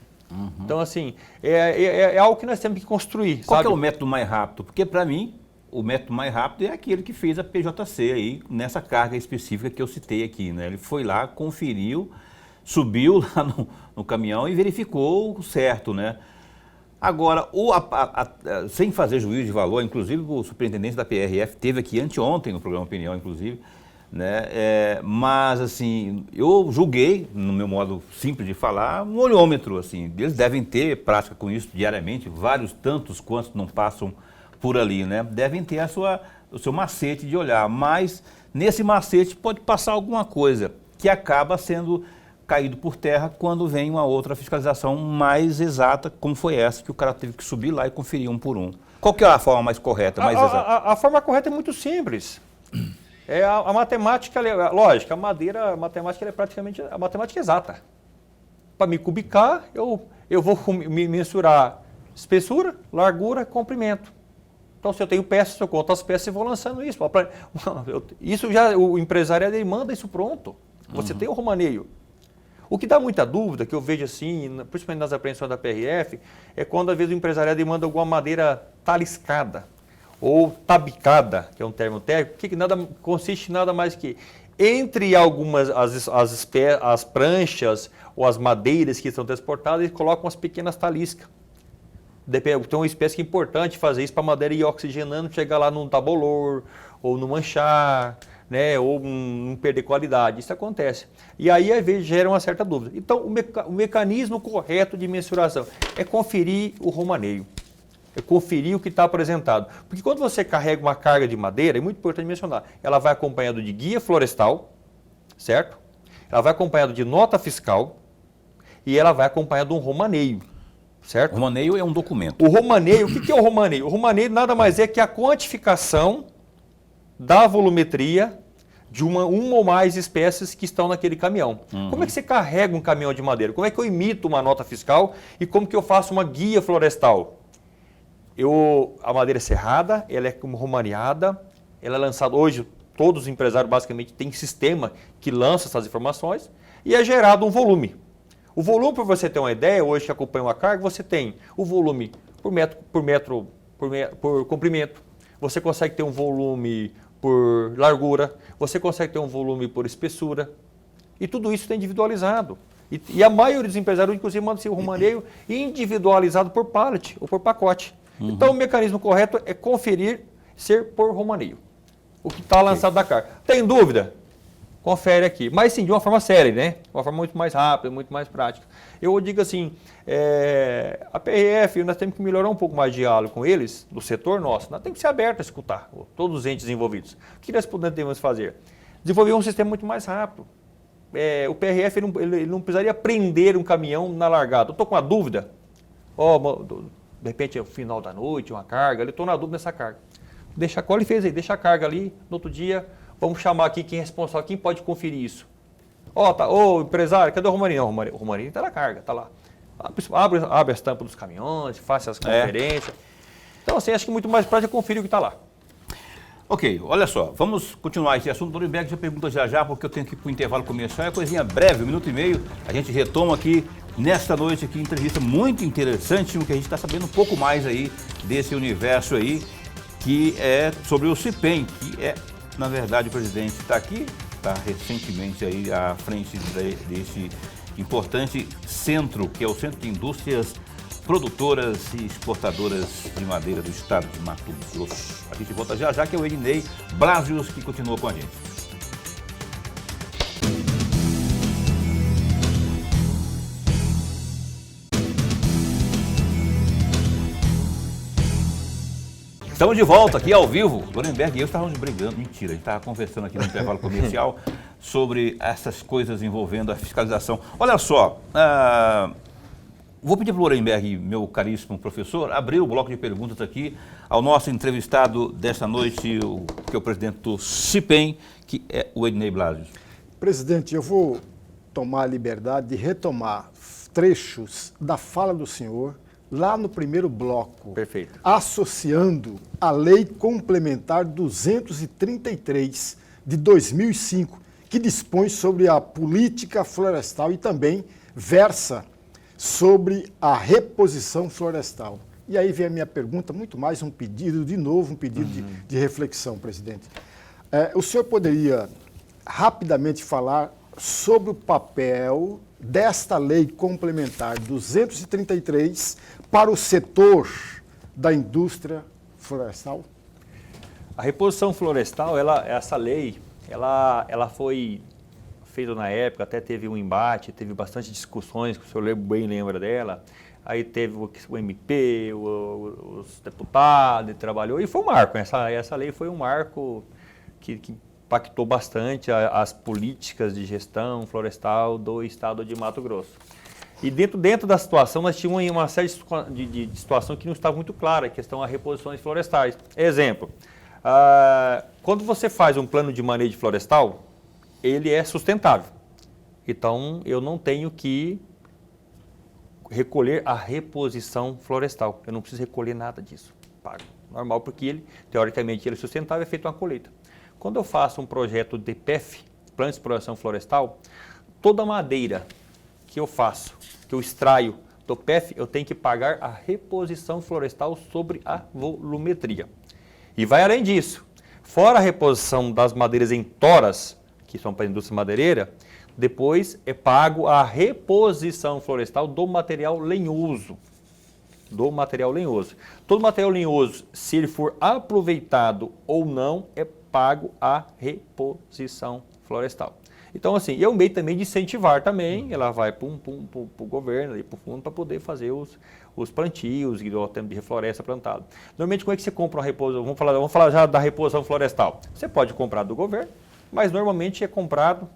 Então, assim, é algo que nós temos que construir. Qual que é o método mais rápido? Porque, para mim, o método mais rápido é aquele que fez a PJC aí, nessa carga específica que eu citei aqui, né? Ele foi lá, conferiu, subiu lá no caminhão e verificou certo, né? Agora, sem fazer juízo de valor, inclusive o superintendente da PRF teve aqui anteontem no programa Opinião, inclusive, né? Mas, assim, eu julguei, no meu modo simples de falar, um olhômetro, assim. Eles devem ter prática com isso diariamente, vários tantos quantos não passam por ali, né? Devem ter o seu macete de olhar, mas nesse macete pode passar alguma coisa que acaba sendo caído por terra quando vem uma outra fiscalização mais exata, como foi essa, que o cara teve que subir lá e conferir um por um. Qual que é a forma mais correta, mais exata? A forma correta é muito simples. A matemática, lógico, a matemática é praticamente a matemática exata. Para me cubicar, eu vou me mensurar espessura, largura, comprimento. Então, se eu tenho peças, eu conto as peças e vou lançando isso. Isso já, o empresário ele manda isso pronto. Você tem o romaneio. O que dá muita dúvida, que eu vejo assim, principalmente nas apreensões da PRF, é quando às vezes o empresariado manda alguma madeira taliscada ou tabicada, que é um termo técnico, que consiste nada mais que entre algumas as pranchas ou as madeiras que são transportadas, eles colocam umas pequenas taliscas. Então, uma espécie que é importante fazer isso para a madeira ir oxigenando, chegar lá num tabolor ou no manchar, né, ou não perder qualidade. Isso acontece. E aí, às vezes, gera uma certa dúvida. Então, o mecanismo correto de mensuração é conferir o romaneio. É conferir o que está apresentado. Porque quando você carrega uma carga de madeira, é muito importante mencionar, ela vai acompanhado de guia florestal, certo? Ela vai acompanhado de nota fiscal e ela vai acompanhado de um romaneio, certo? O romaneio é um documento. O romaneio, o que é o romaneio? O romaneio nada mais é que a quantificação da volumetria de uma ou mais espécies que estão naquele caminhão. Como é que você carrega um caminhão de madeira? Como é que eu emito uma nota fiscal e como que eu faço uma guia florestal? A madeira é serrada, ela é como romaneada, ela é lançada hoje, todos os empresários basicamente têm sistema que lança essas informações e é gerado um volume. O volume, para você ter uma ideia, hoje que acompanha uma carga, você tem o volume por comprimento, você consegue ter um volume por largura, você consegue ter um volume por espessura e tudo isso está individualizado. E a maioria dos empresários, inclusive, manda o romaneio individualizado por pallet ou por pacote. Então, o mecanismo correto é conferir ser por romaneio. O que está lançado da carga. Tem dúvida? Confere aqui. Mas sim, de uma forma séria, né? De uma forma muito mais rápida, muito mais prática. Eu digo assim, a PRF, nós temos que melhorar um pouco mais de diálogo com eles, do setor nosso. Nós temos que ser abertos a escutar todos os entes envolvidos. O que nós podemos fazer? Desenvolver um sistema muito mais rápido. O PRF ele não precisaria prender um caminhão na largada. Eu estou com uma dúvida. De repente é o final da noite, uma carga, eu estou na dúvida dessa carga. Deixa a cola e fez aí, deixa a carga ali, no outro dia, vamos chamar aqui quem é responsável, quem pode conferir isso. Empresário, cadê o romaneio? Não, o romaneio está na carga, está lá. Abre as tampas dos caminhões, faça as conferências. Então, assim, acho que muito mais prático é conferir o que está lá. Ok, olha só, vamos continuar esse assunto. O Norimberg já pergunta já, porque eu tenho que ir para o intervalo comercial. É coisinha breve, 1 minuto e meio. A gente retoma aqui, nesta noite, aqui, entrevista muito interessante, que a gente está sabendo um pouco mais aí desse universo aí, que é sobre o CIPEM, que é, na verdade, o presidente está aqui, está recentemente aí à frente desse importante centro, que é o Centro de Indústrias Produtoras e Exportadoras de Madeira do Estado de Mato Grosso. A gente volta já, que é o Ednei Blasius que continua com a gente. Estamos de volta aqui ao vivo. Norimberg e eu estávamos brigando. Mentira, a gente estava conversando aqui no intervalo comercial sobre essas coisas envolvendo a fiscalização. Olha só, vou pedir para o Norimberg, meu caríssimo professor, abrir o bloco de perguntas aqui ao nosso entrevistado desta noite, que é o presidente do CIPEM, que é o Ednei Blasius. Presidente, eu vou tomar a liberdade de retomar trechos da fala do senhor lá no primeiro bloco. Perfeito. Associando a Lei Complementar 233 de 2005, que dispõe sobre a política florestal e também versa sobre a reposição florestal. E aí vem a minha pergunta, muito mais um pedido, de novo, um pedido de reflexão, presidente. O senhor poderia rapidamente falar sobre o papel desta lei complementar 233 para o setor da indústria florestal? A reposição florestal, essa lei, ela foi feita na época, até teve um embate, teve bastante discussões, que o senhor bem lembra dela. Aí teve o MP, os deputados, trabalhou, e foi um marco. Essa lei foi um marco que impactou bastante as políticas de gestão florestal do estado de Mato Grosso. E dentro da situação, nós tínhamos uma série de situações que não estava muito clara, a questão das reposições florestais. Exemplo, quando você faz um plano de manejo florestal, ele é sustentável. Então, eu não tenho que recolher a reposição florestal. Eu não preciso recolher nada disso. Pago. Normal, porque ele, teoricamente, ele é sustentável, é feita uma colheita. Quando eu faço um projeto de PEF, Plano de Exploração Florestal, toda madeira que eu faço, que eu extraio do PEF, eu tenho que pagar a reposição florestal sobre a volumetria. E vai além disso. Fora a reposição das madeiras em toras, que são para a indústria madeireira, depois é pago a reposição florestal do material lenhoso. Todo material lenhoso, se ele for aproveitado ou não, é pago a reposição florestal. Então, assim, é um meio também de incentivar também, ela vai para o governo, para o fundo, para poder fazer os plantios, o tempo de refloresta plantado. Normalmente, como é que você compra uma reposição? Vamos falar já da reposição florestal. Você pode comprar do governo, mas normalmente é comprado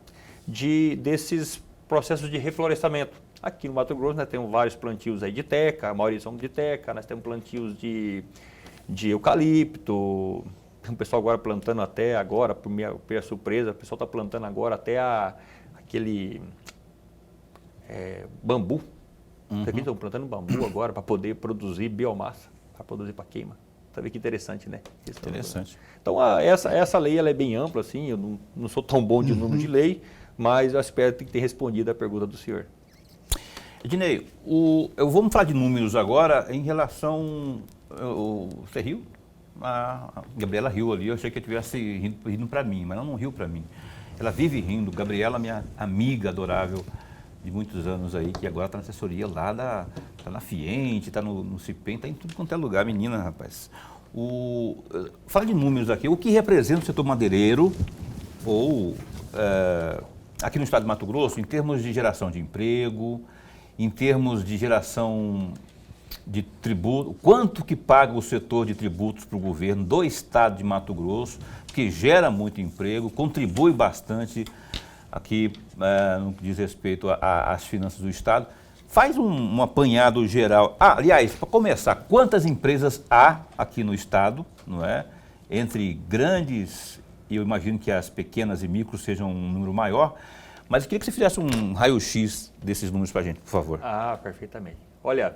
desses processos de reflorestamento. Aqui no Mato Grosso nós temos vários plantios aí de teca, a maioria são de teca, nós temos plantios de eucalipto. Tem um pessoal agora plantando até agora, por minha surpresa, o pessoal está plantando agora até aquele bambu. Uhum. Aqui estão plantando bambu agora para poder produzir biomassa, para produzir para queima. Tá vendo que interessante, né? Interessante. Então, essa lei ela é bem ampla, assim, eu não sou tão bom de número de lei, mas eu espero ter respondido a pergunta do senhor. Ednei, vamos falar de números agora em relação... Você riu? A Gabriela riu ali, eu achei que eu estivesse rindo para mim, mas ela não riu para mim. Ela vive rindo. Gabriela, minha amiga adorável de muitos anos aí, que agora está na assessoria lá, está na Fiente, está no CIPEM, está em tudo quanto é lugar, menina, rapaz. Fala de números aqui, o que representa o setor madeireiro, ou aqui no estado de Mato Grosso, em termos de geração de emprego, em termos de geração de tributo, quanto que paga o setor de tributos para o governo do estado de Mato Grosso, que gera muito emprego, contribui bastante aqui no que diz respeito às finanças do estado. Faz um apanhado geral. Aliás, para começar, quantas empresas há aqui no estado, não é? Entre grandes, e eu imagino que as pequenas e micros sejam um número maior, mas eu queria que você fizesse um raio-x desses números para a gente, por favor. Perfeitamente. Olha,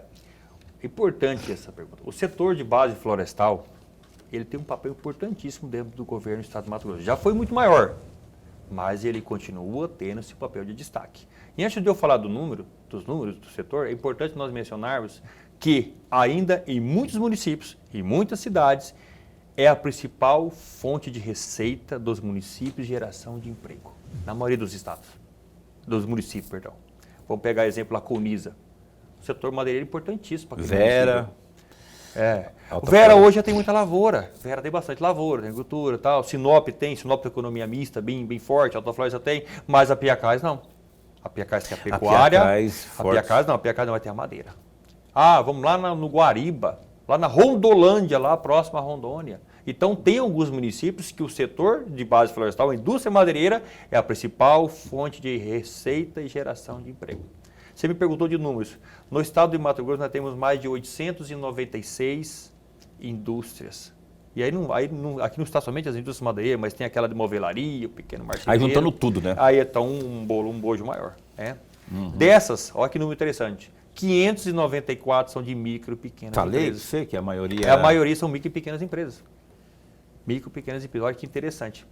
importante essa pergunta. O setor de base florestal, ele tem um papel importantíssimo dentro do governo do estado do Mato Grosso. Já foi muito maior, mas ele continua tendo esse papel de destaque. E antes de eu falar dos números do setor, é importante nós mencionarmos que ainda em muitos municípios, em muitas cidades, é a principal fonte de receita dos municípios de geração de emprego. Na maioria dos estados, dos municípios, perdão. Vamos pegar exemplo a Colniza. O setor madeireiro é importantíssimo para Vera. Vera hoje já tem muita lavoura. Vera tem bastante lavoura, tem agricultura e tal. Sinop tem economia mista, bem forte. Alta Floresta tem, mas a Piacás não. A Piacás que é a pecuária. A Piacás não vai ter a madeira. Vamos lá no Guariba, lá na Rondolândia, lá próximo à Rondônia. Então tem alguns municípios que o setor de base florestal, a indústria madeireira, é a principal fonte de receita e geração de emprego. Você me perguntou de números. No estado de Mato Grosso nós temos mais de 896 indústrias. E aqui não está somente as indústrias madeireiras, mas tem aquela de movelaria, o pequeno marceneiro. Aí juntando tudo, né? Aí está um bojo maior. Dessas, olha que número interessante, 594 são de micro e pequenas empresas. Sei que a maioria... A maioria são micro e pequenas empresas. Micro e pequenas empresas, olha que interessante.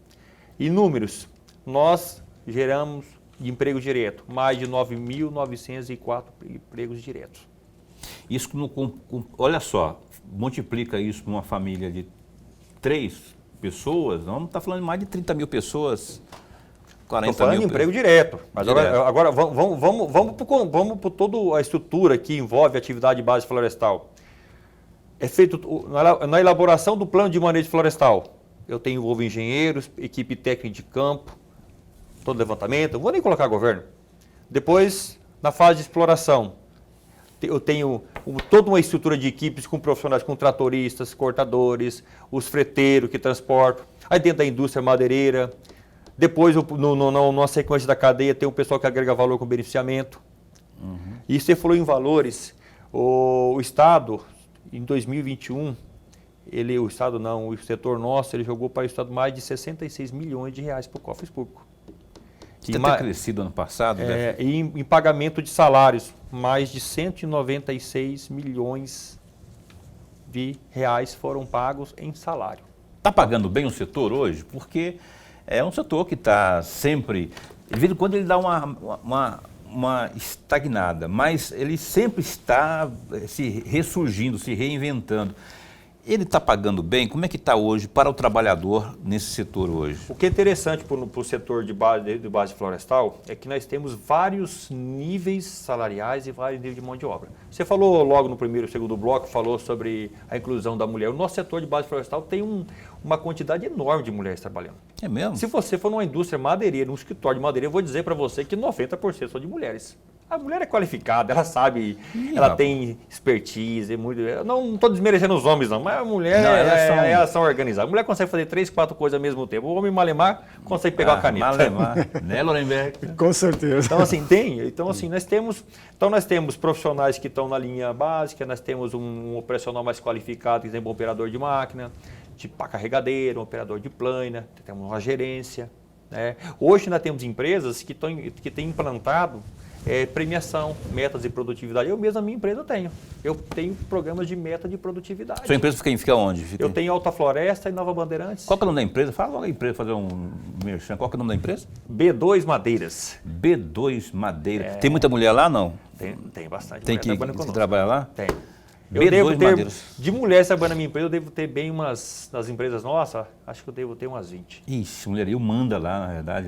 E números, nós geramos de emprego direto, mais de 9.904 empregos diretos. Isso, olha só, multiplica isso para uma família de 3 pessoas, vamos estar falando de mais de 30 mil pessoas, 40 Estou falando mil. De emprego direto. Mas agora vamos para toda a estrutura que envolve a atividade de base florestal. É feito na elaboração do plano de manejo florestal. Eu envolvo engenheiros, equipe técnica de campo, todo levantamento, não vou nem colocar governo. Depois, na fase de exploração, eu tenho toda uma estrutura de equipes com profissionais, com tratoristas, cortadores, os freteiros que transportam, aí dentro da indústria madeireira. Depois, na sequência da cadeia, tem o pessoal que agrega valor com beneficiamento. E você falou em valores, o Estado, em 2021, o setor nosso, ele jogou para o Estado mais de 66 milhões de reais para o cofre público. Tem até crescido ano passado? Em pagamento de salários, mais de 196 milhões de reais foram pagos em salário. Está pagando bem o setor hoje? Porque é um setor que está sempre... De vez em quando ele dá uma estagnada, mas ele sempre está se ressurgindo, se reinventando. ele está pagando bem? Como é que está hoje para o trabalhador nesse setor hoje? O que é interessante para o setor de base florestal é que nós temos vários níveis salariais e vários níveis de mão de obra. Você falou logo no primeiro e segundo bloco, falou sobre a inclusão da mulher. O nosso setor de base florestal tem uma quantidade enorme de mulheres trabalhando. É mesmo? Se você for numa indústria madeireira, num escritório de madeira, eu vou dizer para você que 90% são de mulheres. A mulher é qualificada, ela sabe, ela tem expertise, eu não estou desmerecendo os homens não, mas a mulher, elas são organizadas. A mulher consegue fazer 3, 4 coisas ao mesmo tempo. O homem malemar consegue pegar uma caneta. Malemar, né, Lorenberg? Com certeza. Então, assim, nós temos profissionais que estão na linha básica, nós temos um operacional mais qualificado, que é um operador de máquina, de pá carregadeiro, um operador de plana, temos uma gerência. Né? Hoje nós temos empresas que têm implantado premiação, metas de produtividade. Eu mesmo, a minha empresa, tenho. Eu tenho programas de meta de produtividade. Sua empresa fica onde? Eu tenho Alta Floresta e Nova Bandeirantes. Qual que é o nome da empresa? Fala logo a empresa, fazer um merchan. Qual que é o nome da empresa? B2 Madeiras. B2 Madeira. Tem muita mulher lá, não? Tem bastante. Tem que trabalhar lá? Tem. B2 Madeiras. De mulheres trabalhando na minha empresa, eu devo ter bem nas empresas nossas, acho que eu devo ter umas 20. Ixi, mulherio manda lá, na verdade.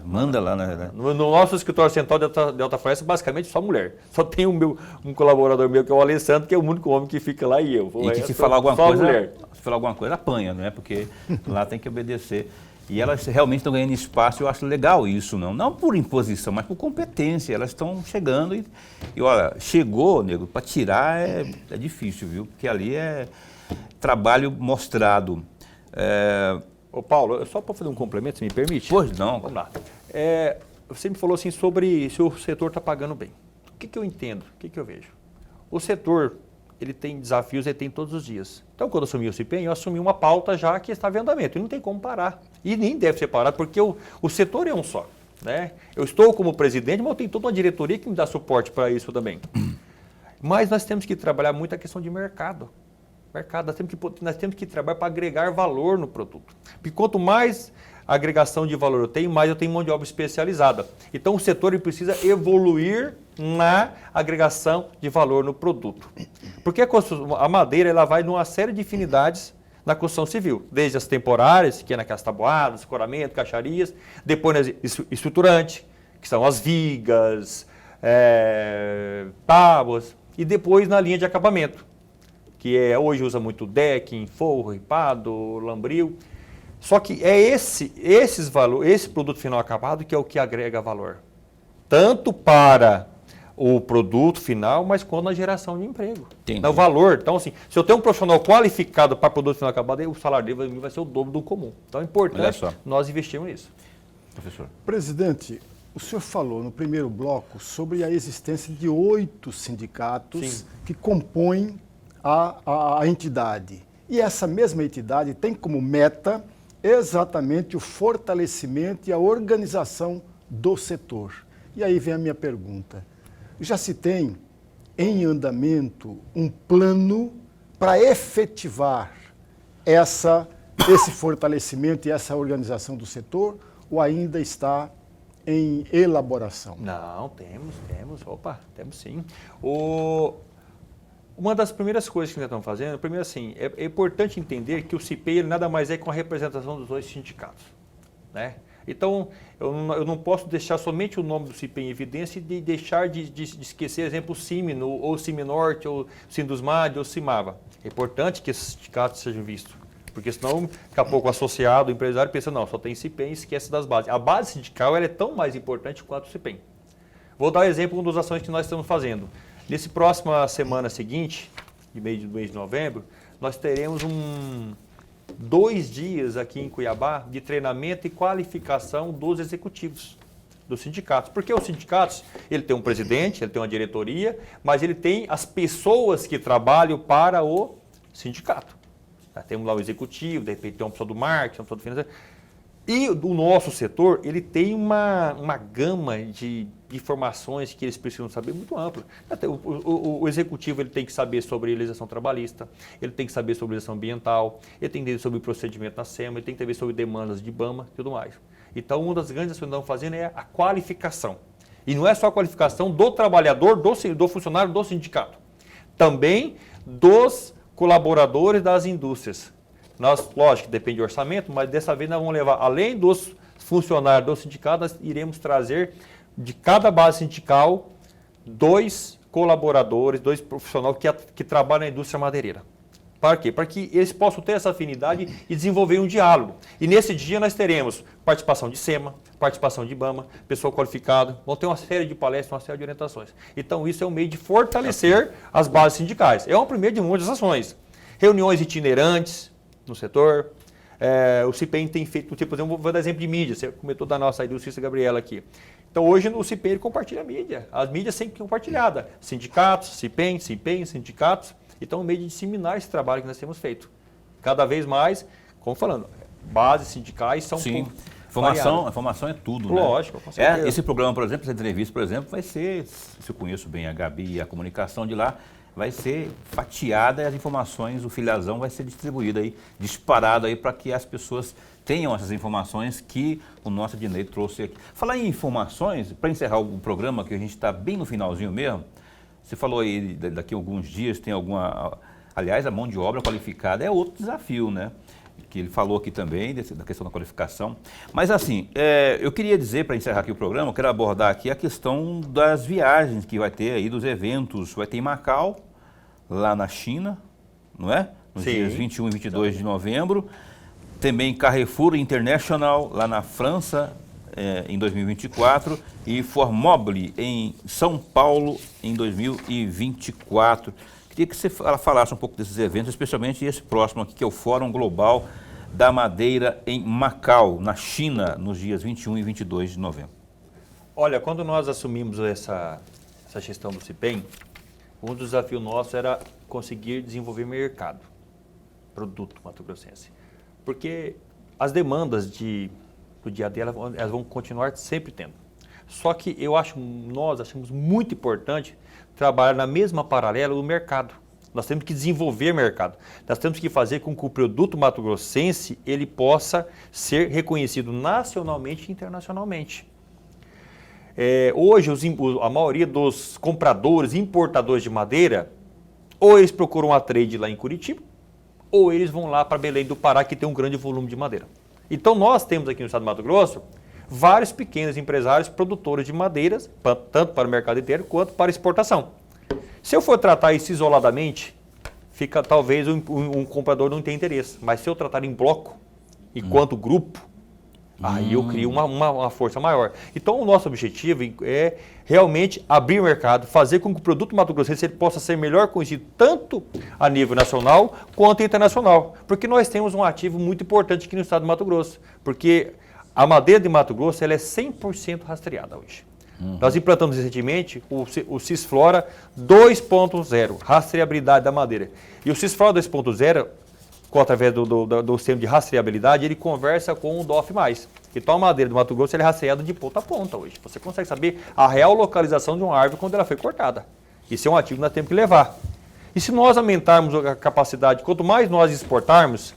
Manda lá, na verdade. No nosso escritório central de Alta Floresta, basicamente só mulher. Só tem um colaborador meu, que é o Alessandro, que é o único homem que fica lá, e eu. E que se falar alguma coisa, apanha, né? Porque lá tem que obedecer. E elas realmente estão ganhando espaço, eu acho legal isso, não por imposição, mas por competência. Elas estão chegando e olha, chegou, nego, para tirar é difícil, viu? Porque ali é trabalho mostrado. Ô Paulo, só para fazer um complemento, se me permite? Pois não. Vamos lá. Você me falou assim sobre se o setor está pagando bem. O que eu entendo? O que eu vejo? O setor, ele tem desafios, ele tem todos os dias. Então, quando eu assumi o CIPEM, eu assumi uma pauta já que estava em andamento. E não tem como parar. E nem deve ser parado, porque o setor é um só. Né? Eu estou como presidente, mas eu tenho toda uma diretoria que me dá suporte para isso também. Mas nós temos que trabalhar muito a questão de mercado. Nós temos que trabalhar para agregar valor no produto. Porque quanto mais agregação de valor eu tenho, mais eu tenho mão de obra especializada. Então, o setor ele precisa evoluir na agregação de valor no produto. Porque a madeira ela vai numa série de afinidades na construção civil, desde as temporárias, que é naquelas tabuadas, escoramento, caixarias, depois nas estruturante, que são as vigas, tábuas, e depois na linha de acabamento, que hoje usa muito decking, forro, ripado, lambril. Só que é esse produto final acabado que é o que agrega valor. Tanto para o produto final, mas quanto na geração de emprego. O valor. Então, assim, se eu tenho um profissional qualificado para produto final acabado, o salário dele vai ser o dobro do comum. Então, é importante nós investirmos nisso. Professor. Presidente, o senhor falou no primeiro bloco sobre a existência de 8 sindicatos que compõem a entidade. E essa mesma entidade tem como meta exatamente o fortalecimento e a organização do setor. E aí vem a minha pergunta. Já se tem em andamento um plano para efetivar esse fortalecimento e essa organização do setor, ou ainda está em elaboração? Não, temos sim. Uma das primeiras coisas que nós estamos fazendo, primeiro assim, é importante entender que o CIPEI nada mais é com a representação dos 2 sindicatos. Né? Então, eu não posso deixar somente o nome do CIPEI em evidência e deixar de esquecer, exemplo, o CIMINO, ou o CIMINORTE, ou o Sindusmad, ou o CIMAVA. É importante que esses sindicatos sejam vistos, porque senão, daqui a pouco, o associado, o empresário, pensa, não, só tem CIPEI e esquece das bases. A base sindical ela é tão mais importante quanto o CIPEI. Vou dar um exemplo de uma das ações que nós estamos fazendo. Nesse próxima semana seguinte, do mês de novembro, nós teremos 2 dias aqui em Cuiabá de treinamento e qualificação dos executivos dos sindicatos. Porque os sindicatos, ele tem um presidente, ele tem uma diretoria, mas ele tem as pessoas que trabalham para o sindicato. Temos lá o executivo, de repente tem uma pessoa do marketing, uma pessoa do financeiro. E o nosso setor, ele tem uma gama de informações que eles precisam saber muito ampla. O executivo ele tem que saber sobre legislação trabalhista, ele tem que saber sobre legislação ambiental, ele tem que saber sobre procedimento na SEMA, ele tem que saber sobre demandas de BAMA e tudo mais. Então, uma das grandes ações que nós estamos fazendo é a qualificação. E não é só a qualificação do trabalhador, do funcionário do sindicato, também dos colaboradores das indústrias. Nós, lógico, depende do orçamento, mas dessa vez nós vamos levar, além dos funcionários do sindicato, nós iremos trazer de cada base sindical 2 colaboradores, 2 profissionais que trabalham na indústria madeireira. Para quê? Para que eles possam ter essa afinidade e desenvolver um diálogo. E nesse dia nós teremos participação de SEMA, participação de IBAMA, pessoa qualificada, vão ter uma série de palestras, uma série de orientações. Então isso é um meio de fortalecer as bases sindicais. É um primeiro de muitas ações. Reuniões itinerantes no setor. O CIPEM tem feito, por exemplo, vou dar exemplo de mídia, você comentou da nossa indústria Gabriela aqui. Então hoje o CIPEM ele compartilha a mídia, as mídias sempre compartilhadas, sindicatos, CIPEM, sindicatos. Então, é um meio de disseminar esse trabalho que nós temos feito. Cada vez mais, como falando, bases sindicais são... Sim, informação é tudo, lógico, né? Esse programa, por exemplo, essa entrevista, por exemplo, vai ser, se eu conheço bem a Gabi e a comunicação de lá, vai ser fatiada e as informações, o filhazão vai ser distribuído aí, disparado aí para que as pessoas tenham essas informações que o nosso Ednei trouxe aqui. Falar em informações, para encerrar o programa, que a gente está bem no finalzinho mesmo, você falou aí, daqui a alguns dias tem alguma... Aliás, a mão de obra qualificada é outro desafio, né? Que ele falou aqui também, da questão da qualificação. Mas assim, eu queria dizer, para encerrar aqui o programa, eu quero abordar aqui a questão das viagens que vai ter aí, dos eventos. Vai ter em Macau, lá na China, não é? Nos dias 21 e 22 de novembro. Também Carrefour International, lá na França, em 2024, e Formobile em São Paulo em 2024. Queria que você falasse um pouco desses eventos, especialmente esse próximo aqui, que é o Fórum Global da Madeira em Macau, na China, nos dias 21 e 22 de novembro. Olha, quando nós assumimos essa gestão do CIPEM, um dos desafios nossos era conseguir desenvolver mercado, produto mato-grossense. Porque as demandas do dia a dia, elas vão continuar sempre tendo. Só que nós achamos muito importante trabalhar na mesma paralela do mercado. Nós temos que desenvolver mercado. Nós temos que fazer com que o produto mato-grossense ele possa ser reconhecido nacionalmente e internacionalmente. Hoje, a maioria dos compradores, importadores de madeira, ou eles procuram a trade lá em Curitiba, ou eles vão lá para Belém do Pará, que tem um grande volume de madeira. Então, nós temos aqui no estado do Mato Grosso vários pequenos empresários produtores de madeiras, tanto para o mercado inteiro quanto para exportação. Se eu for tratar isso isoladamente, talvez um comprador não tenha interesse. Mas se eu tratar em bloco, enquanto grupo, aí eu crio uma força maior. Então, o nosso objetivo é realmente abrir o mercado, fazer com que o produto mato-grossense possa ser melhor conhecido tanto a nível nacional quanto internacional. Porque nós temos um ativo muito importante aqui no estado do Mato Grosso. Porque a madeira de Mato Grosso ela é 100% rastreada hoje. Nós implantamos recentemente o Cisflora 2.0, rastreabilidade da madeira. E o Cisflora 2.0, através do sistema de rastreabilidade, ele conversa com o DOF+. Então a madeira do Mato Grosso ela é rastreada de ponta a ponta hoje. Você consegue saber a real localização de uma árvore quando ela foi cortada. Isso é um ativo que nós temos que levar. E se nós aumentarmos a capacidade, quanto mais nós exportarmos,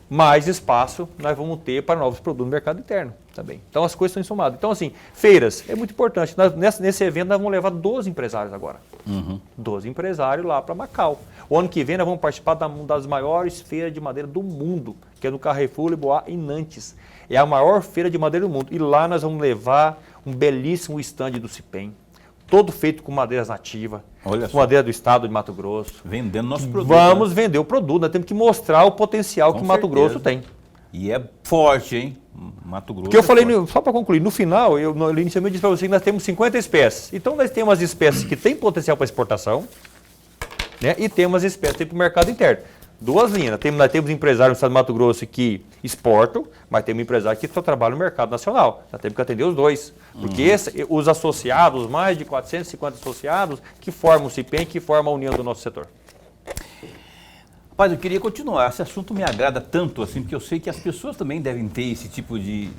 mais espaço nós vamos ter para novos produtos no mercado interno também. Então as coisas estão ensomadas. Então assim, feiras é muito importante. Nesse evento nós vamos levar 12 empresários agora. 12 empresários lá para Macau. O ano que vem nós vamos participar uma das maiores feiras de madeira do mundo, que é no Carrefour Lebois em Nantes. É a maior feira de madeira do mundo. E lá nós vamos levar um belíssimo estande do CIPEM, todo feito com madeiras nativas, com madeira do estado de Mato Grosso. Vendendo nosso produto. Vamos vender o produto, nós temos que mostrar o potencial que o Mato Grosso tem. E é forte, hein? Mato Grosso. Porque eu falei, só para concluir, no final, inicialmente disse para você que nós temos 50 espécies. Então nós temos as espécies que têm potencial para exportação, né? E temos as espécies que têm para o mercado interno. Duas linhas. Nós temos empresários no estado do Mato Grosso que exportam, mas temos empresários que só trabalham no mercado nacional. Nós temos que atender os dois. Porque os associados, mais de 450 associados, que formam o CIPEM, que formam a união do nosso setor. Rapaz, eu queria continuar. Esse assunto me agrada tanto, assim, porque eu sei que as pessoas também devem ter esse tipo de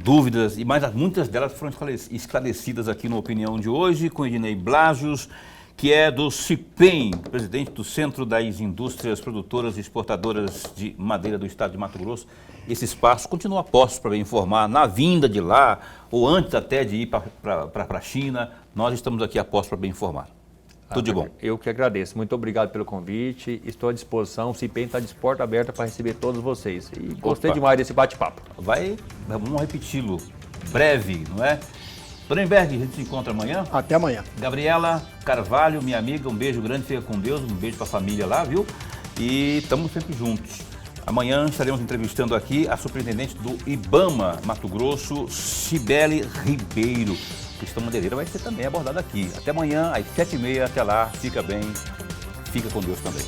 dúvidas, mas muitas delas foram esclarecidas aqui na opinião de hoje, com o Ednei Blasius, que é do CIPEM, presidente do Centro das Indústrias Produtoras e Exportadoras de Madeira do Estado de Mato Grosso. Esse espaço continua posto para informar na vinda de lá, ou antes até de ir para a China. Nós estamos aqui a posto para bem informar. Tudo de bom. Eu que agradeço. Muito obrigado pelo convite. Estou à disposição. O CIPEM está de porta aberta para receber todos vocês. E gostei demais desse bate-papo. Vamos repeti-lo. Breve, não é? Dona Emberg, a gente se encontra amanhã. Até amanhã. Gabriela Carvalho, minha amiga, um beijo grande, fica com Deus, um beijo para a família lá, viu? E estamos sempre juntos. Amanhã estaremos entrevistando aqui a superintendente do IBAMA Mato Grosso, Cibele Ribeiro. Questão madeireira vai ser também abordada aqui. Até amanhã, às 7h30. Até lá, fica bem, fica com Deus também.